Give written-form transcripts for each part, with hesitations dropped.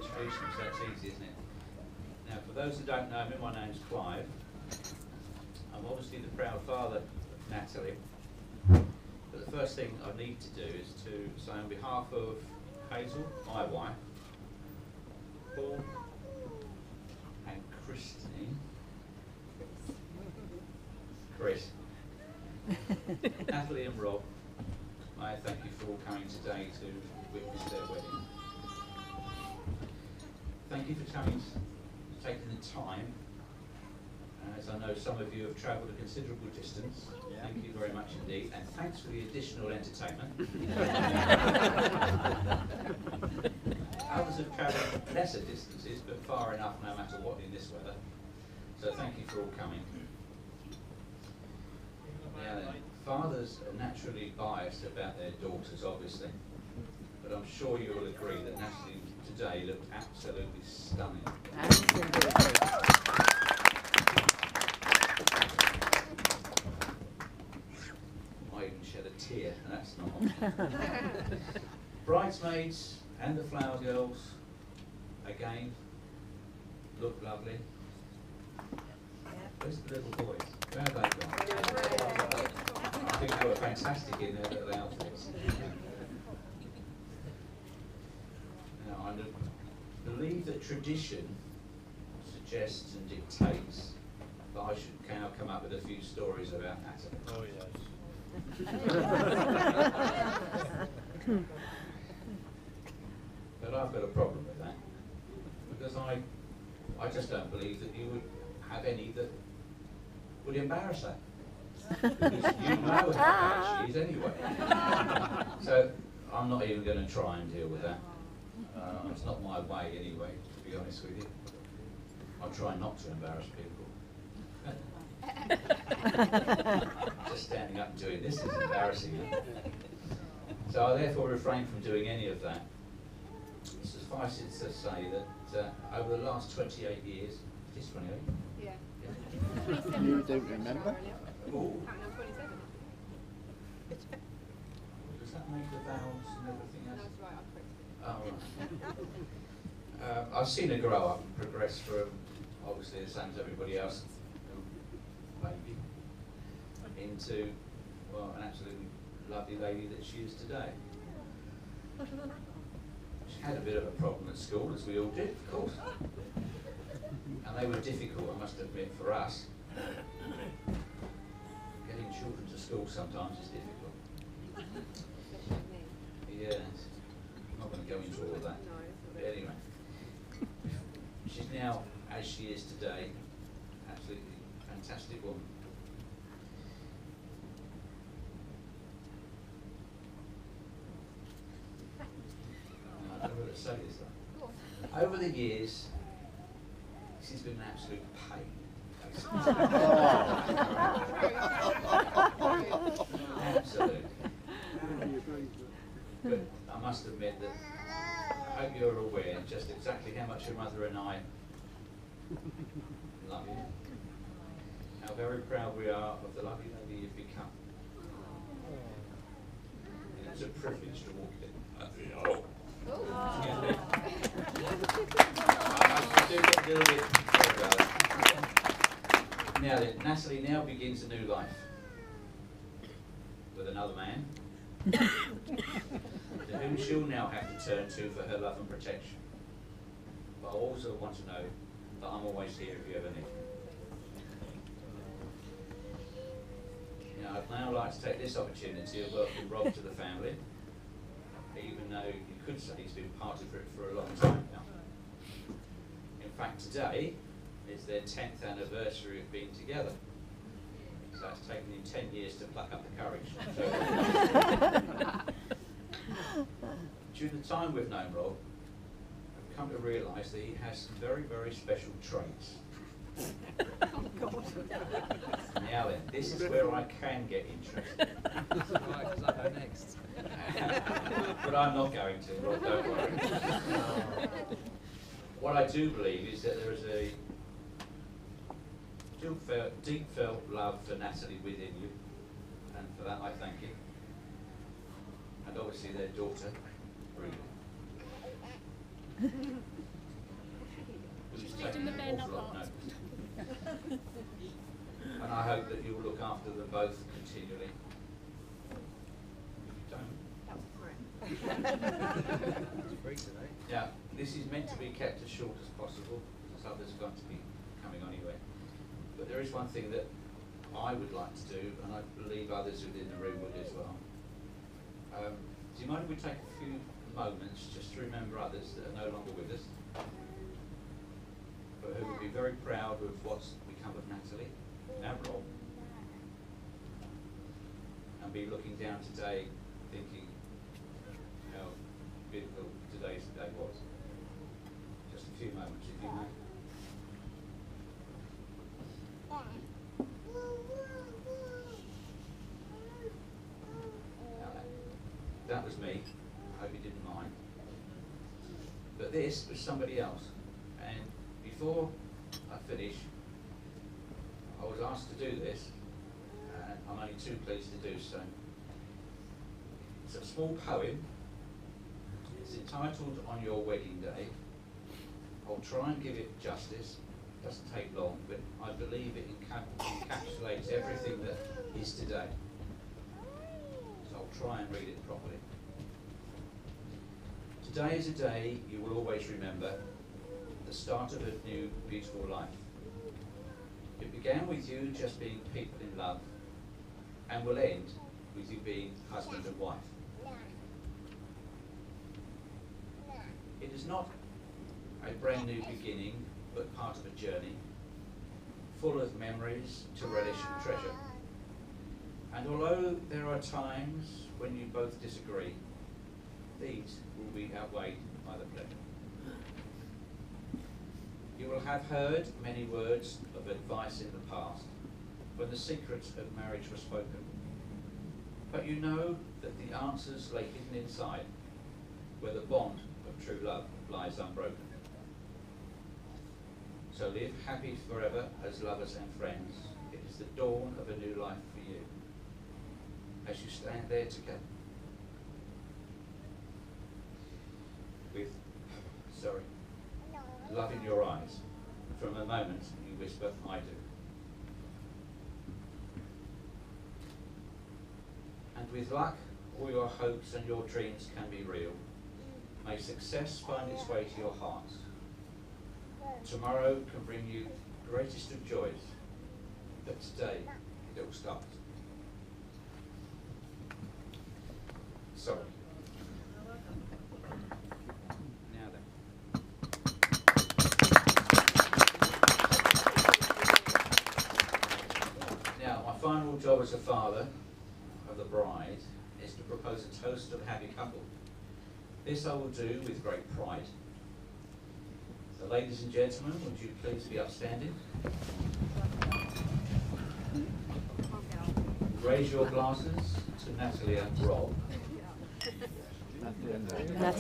introduce them, so that's easy, isn't it? Now, for those who don't know me, my name's Clive. I'm obviously the proud father of Natalie. But the first thing I need to do is to say on behalf of Hazel, my wife, Paul and Christine, Chris, Natalie and Rob, I thank you for all coming today to witness their wedding. Thank you for coming, taking the time. As I know some of you have travelled a considerable distance. Yeah. Thank you very much indeed, and thanks for the additional entertainment. Others have travelled lesser distances, but far enough no matter what in this weather. So thank you for all coming. Now then, fathers are naturally biased about their daughters, obviously, but I'm sure you'll agree that Natalie today looked absolutely stunning. I even shed a tear, and that's not. Bridesmaids and the flower girls, again, look lovely. Where's the little boys? Where have they gone? I think they were fantastic in their little outfits. Now, I believe that tradition suggests and dictates that I should now come up with a few stories about Natalie. Oh, yes. But I've got a problem with that, because I just don't believe that you would have any that would embarrass her. Because you know how bad she is anyway. So I'm not even going to try and deal with that. It's not my way anyway, to be honest with you. I try not to embarrass people. Just standing up and doing this is embarrassing. So I therefore refrain from doing any of that. Suffice it to say that over the last 28 years, is this 28? Yeah. You don't remember? Oh. I'm 27. Does that make the vowels and everything else? That's right, I'm 27. Oh, right. I've seen her grow up and progress from obviously the same as everybody else, baby, into, well, an absolutely lovely lady that she is today. She had a bit of a problem at school, as we all did, of course. And they were difficult, I must admit, for us. Getting children to school sometimes is difficult. Yes. I'm not going to go into all of that. But anyway, she's now, as she is today, absolutely fantastic woman. I don't know what to say this though. Over the years, she's been an absolute pain. Absolutely. But I must admit that I hope you're aware just exactly how much your mother and I love you. How very proud we are of the lovely lady you've become. And it's a privilege to walk in. I do get a little bit now that Natalie now begins a new life with another man to whom she'll now have to turn to for her love and protection. But I also want to know that I'm always here if you ever need me. Now, I'd now like to take this opportunity of welcoming Rob to the family, even though you could say he's been part of it for a long time now. In fact, today is their 10th anniversary of being together. So it's taken him 10 years to pluck up the courage. During the time we've known Rob, I've come to realise that he has some very, very special traits. Oh, God. Now then, this is where I can get interested. Right, does that go next? But I'm not going to, Rob, don't worry. What I do believe is that there is a deep felt love for Natalie within you, and for that I thank you. And obviously their daughter, Ruby. this is meant to be kept as short as possible, as others are going to be coming on anyway. But there is one thing that I would like to do, and I believe others within the room would as well. Do you mind if we take a few moments just to remember others that are no longer with us, but who would be very proud of what's become of Natalie and Rob, and be looking down today thinking how beautiful today's day was. Just a few moments, if you may. That was me. I hope you didn't mind. But this was somebody else. And before I finish, I was asked to do this, and I'm only too pleased to do so. It's a small poem. It's entitled On Your Wedding Day. I'll try and give it justice. It doesn't take long, but I believe it encapsulates everything that is today. So I'll try and read it properly. Today is a day you will always remember, the start of a new, beautiful life. It began with you just being people in love, and will end with you being husband and wife. It is not a brand new beginning, but part of a journey, full of memories to relish and treasure. And although there are times when you both disagree, these will be outweighed by the pleasure. You will have heard many words of advice in the past, when the secrets of marriage were spoken. But you know that the answers lay hidden inside, where the bond of true love lies unbroken. So live happy forever as lovers and friends. It is the dawn of a new life for you, as you stand there together. With, love in your eyes. From a moment you whisper, I do. And with luck, all your hopes and your dreams can be real. May success find its way to your hearts. Tomorrow can bring you greatest of joys, but today it all starts. Sorry. Now then. Now, my final job as a father of the bride is to propose a toast to the happy couple. This I will do with great pride. So, ladies and gentlemen, would you please be upstanding? Raise your glasses to Natalie and Rob.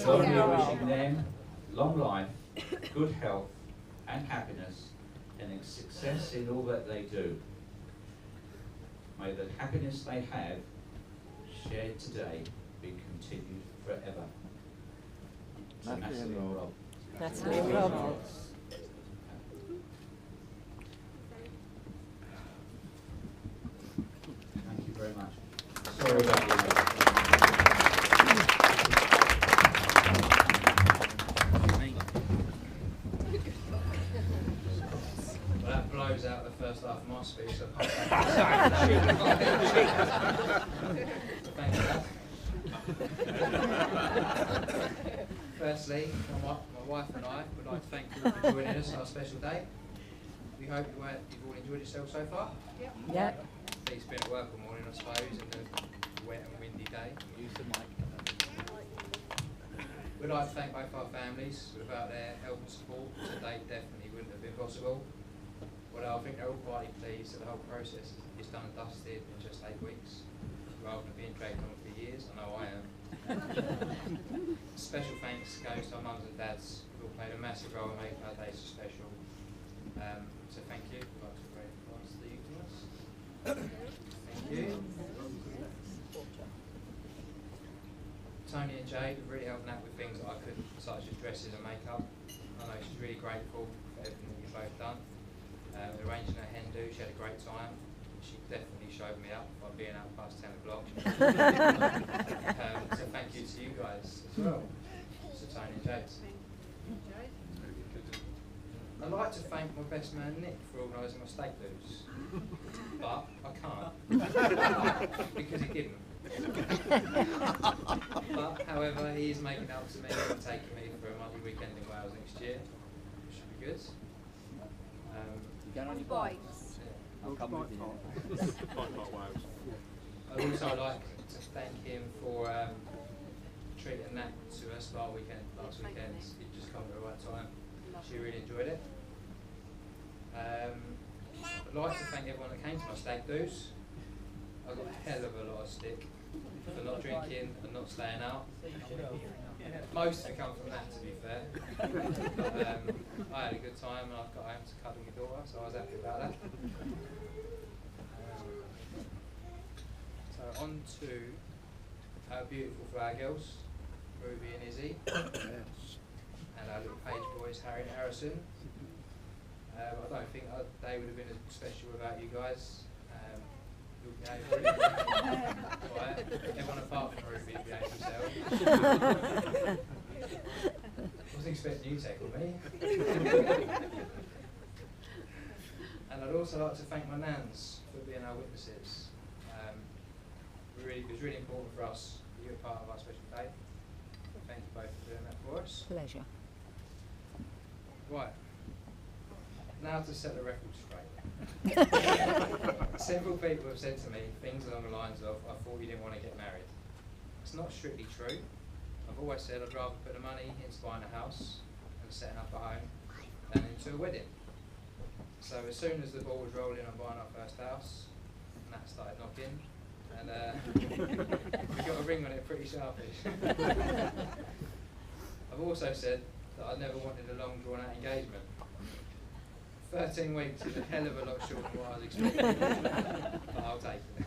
Only wishing them long life, good health and happiness, and success in all that they do. May the happiness they have shared today be continued forever. To Natalie and Rob. Natalie and Rob. Thank you very much. Sorry about that. Well, that blows out the first half of my speech, so I can't thank you for that. Firstly, my wife and I would like to thank you for joining us on our special day. We hope you've all enjoyed yourself so far. Yeah. It's been at work all morning, I suppose, and a wet and windy day. Use the mic. We'd like to thank both our families. Without their help and support, today definitely wouldn't have been possible. Well, I think they're all quite pleased that the whole process is done and dusted in just 8 weeks, rather than being dragged on for years. I know I am. Special thanks goes to our mums and dads who all played a massive role in making our day so special. So thank you. We'd like to pray for us the Eucharist. Thank you. Tony and Jade have really helped out with things that I couldn't, such as dresses and makeup. I know she's really grateful for everything that you've both done. Arranging her hen do, she had a great time. She definitely showed me up by being out past 10 o'clock. So thank you to you guys as well, so Tony and Jade. I'd like to thank my best man Nick for organising my steak do's, but I can't because he didn't. But however, he is making up to me and taking me for a monthly weekend in Wales next year, which should be good. You going on your bike? I'll come with you. I'd also like to thank him for treating Nat to her spa weekend last weekend. It just come at the right time. She really enjoyed it. I'd like to thank everyone that came to my steak do's. I got a hell of a lot of stick for not drinking and not staying out. Most of it come from that, to be fair. But I had a good time and I got home to cuddle my daughter, so I was happy about that. So on to our beautiful flower girls, Ruby and Izzy, and our little page boys, Harry and Harrison. I don't think they would have been as special without you guys. You'll behave really quiet. Everyone apart from Ruby behaved themselves. Wasn't expecting you to tackle me. And I'd also like to thank my nans for being our witnesses. It was really important for us that you were part of our special day. Thank you both for doing that for us. Pleasure. Right. Now to set the record straight. Several people have said to me things along the lines of, I thought you didn't want to get married. It's not strictly true. I've always said I'd rather put the money into buying a house and setting up a home than into a wedding. So as soon as the ball was rolling on buying our first house, and that started knocking, and we got a ring on it pretty sharpish. I've also said that I never wanted a long drawn out engagement. 13 weeks is a hell of a lot shorter than what I was expecting, but I'll take it.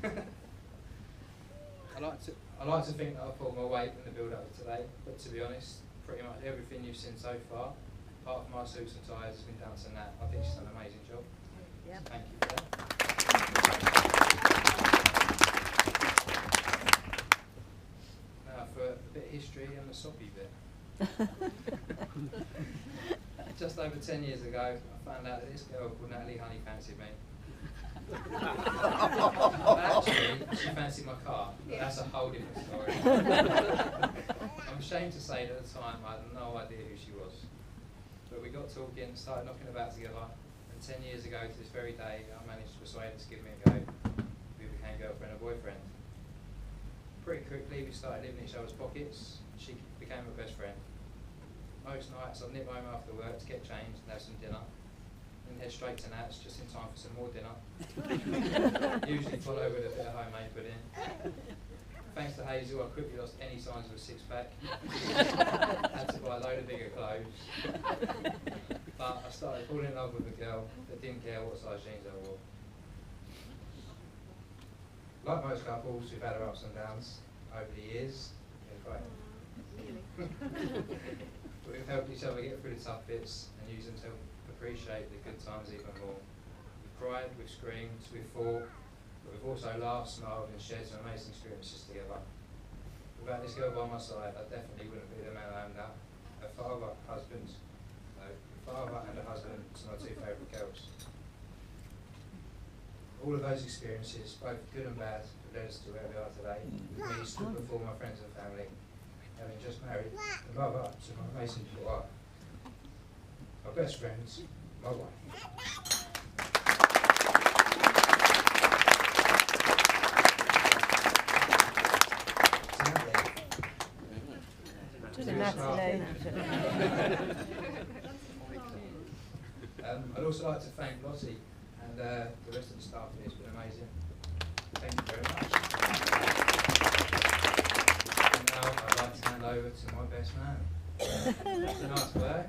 I like to think that I pulled my weight in the build up to today, but to be honest, pretty much everything you've seen so far, apart from my suits and ties, has been down to Nat. I think she's done an amazing job. Yep. Thank you for that. Now for a bit of history and the soppy bit. Just over 10 years ago, I found out that this girl called Natalie Honey fancied me. Actually, she fancied my car, but that's a whole different story. I'm ashamed to say that at the time I had no idea who she was. But we got talking, started knocking about together, and 10 years ago to this very day, I managed to persuade her to give me a go. We became girlfriend and boyfriend. Pretty quickly, we started living in each other's pockets. She became my best friend. Most nights I'd nip home after work to get changed and have some dinner, and head straight to Nat's just in time for some more dinner. Usually followed with a bit of homemade pudding. Thanks to Hazel, I quickly lost any signs of a six-pack. Had to buy a load of bigger clothes. But I started falling in love with a girl that didn't care what size jeans I wore. Like most couples, we've had our ups and downs over the years. But we've helped each other get through the tough bits and use them to appreciate the good times even more. We've cried, we've screamed, we've fought, but we've also laughed, smiled and shared some amazing experiences together. Without this girl by my side, I definitely wouldn't be the man I am now. A father, husband, father and a husband to my two favourite girls. All of those experiences, both good and bad, have led us to where we are today. With me stood before my friends and family, having just married a mother to my amazing daughter, my best friends, my wife. To Natalie. I'd also like to thank Lottie and the rest of the staff here. It's been amazing. Thank you very much. And now I'd like to hand over to my best man. It's a nice work.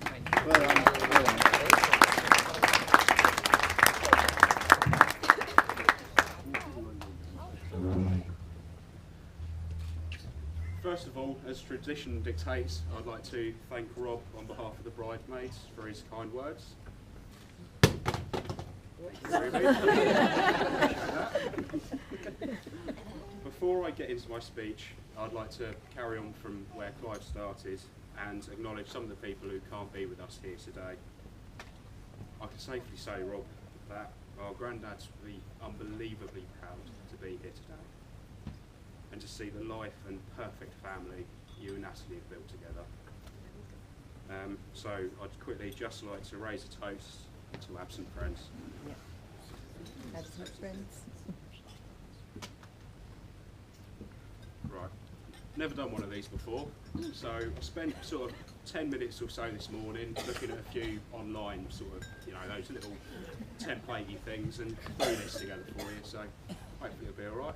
Thank you. Well done. Well done. First of all, as tradition dictates, I'd like to thank Rob on behalf of the bridesmaids for his kind words. Before I get into my speech, I'd like to carry on from where Clive started and acknowledge some of the people who can't be with us here today. I can safely say, Rob, that our granddads will be unbelievably proud to be here today and to see the life and perfect family you and Natalie have built together. So I'd quickly just like to raise a toast to absent friends. Absent friends. Right, never done one of these before, so I spent sort of 10 minutes or so this morning looking at a few online sort of, you know, those little templatey things and threw this together for you, so hopefully it'll be alright.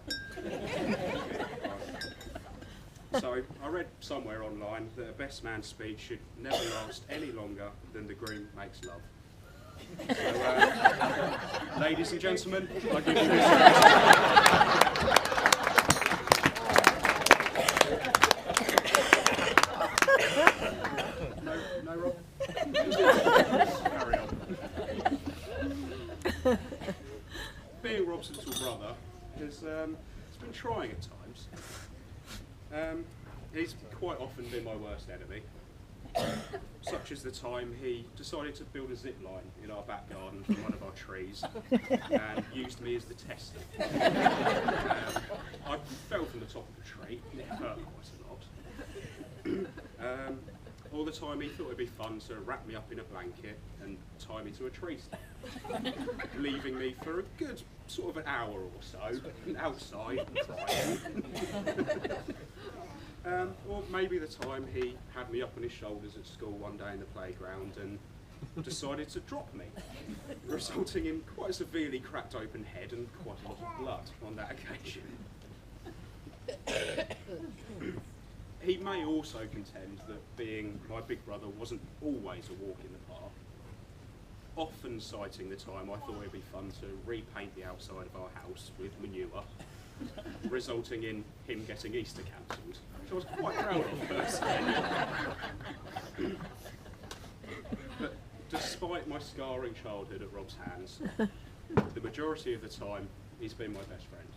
So I read somewhere online that a best man speech should never last any longer than the groom makes love. So, ladies and gentlemen, I give you this. No, Rob? Carry on. Being Rob's little brother it's been trying at times. He's quite often been my worst enemy. Such as the time he decided to build a zip line in our back garden from one of our trees and used me as the tester. I fell from the top of the tree and it hurt quite a lot. All the time he thought it'd be fun to wrap me up in a blanket and tie me to a tree stump, leaving me for a good sort of an hour or so outside crying. Or maybe the time he had me up on his shoulders at school one day in the playground and decided to drop me, resulting in quite a severely cracked open head and quite a lot of blood on that occasion. He may also contend that being my big brother wasn't always a walk in the park, often citing the time I thought it'd be fun to repaint the outside of our house with manure, resulting in him getting Easter cancelled, which I was quite proud of personally. But despite my scarring childhood at Rob's hands, the majority of the time he's been my best friend.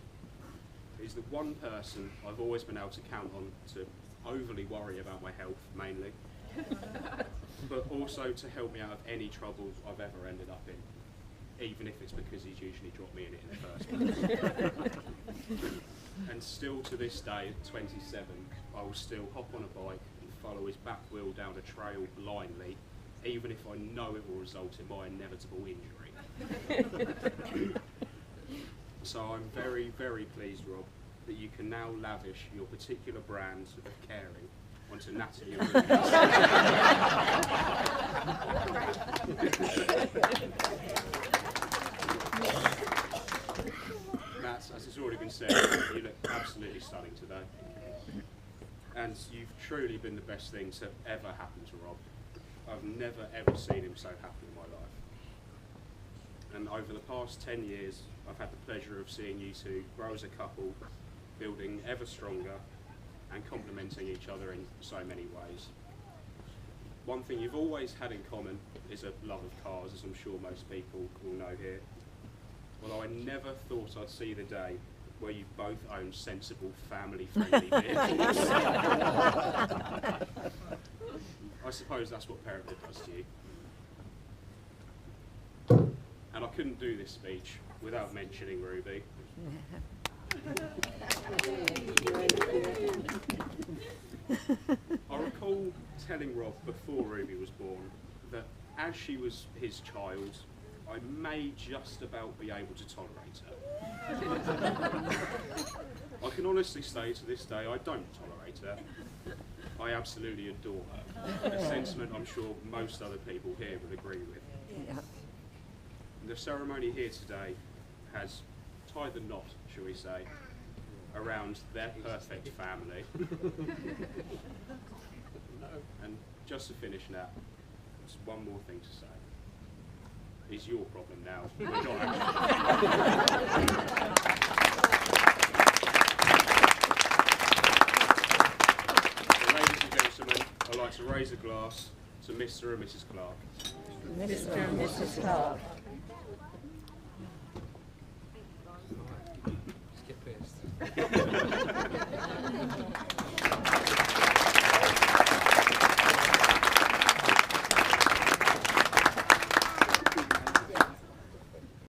He's the one person I've always been able to count on to overly worry about my health, mainly, but also to help me out of any trouble I've ever ended up in, even if it's because he's usually dropped me in it in the first place. And still to this day, at 27, I will still hop on a bike and follow his back wheel down a trail blindly, even if I know it will result in my inevitable injury. So I'm very, very pleased, Rob, that you can now lavish your particular brand of caring onto Natalie and Nat, as it's already been said, you look absolutely stunning today. And you've truly been the best thing to ever happen to Rob. I've never ever seen him so happy in my life. And over the past 10 years, I've had the pleasure of seeing you two grow as a couple, building ever stronger and complementing each other in so many ways. One thing you've always had in common is a love of cars, as I'm sure most people will know here. Although I never thought I'd see the day where you both own sensible, family-friendly vehicles. I suppose that's what parenthood does to you. And I couldn't do this speech without mentioning Ruby. I recall telling Rob before Ruby was born that as she was his child, I may just about be able to tolerate her. I can honestly say to this day I don't tolerate her. I absolutely adore her. A sentiment I'm sure most other people here would agree with. Yeah. The ceremony here today has tied the knot, shall we say, around their perfect family. And just to finish now, just one more thing to say. It's your problem now. We're not So, ladies and gentlemen, I'd like to raise a glass to Mr. and Mrs. Clark. Mr. and Mrs. Clark. Let's get pissed.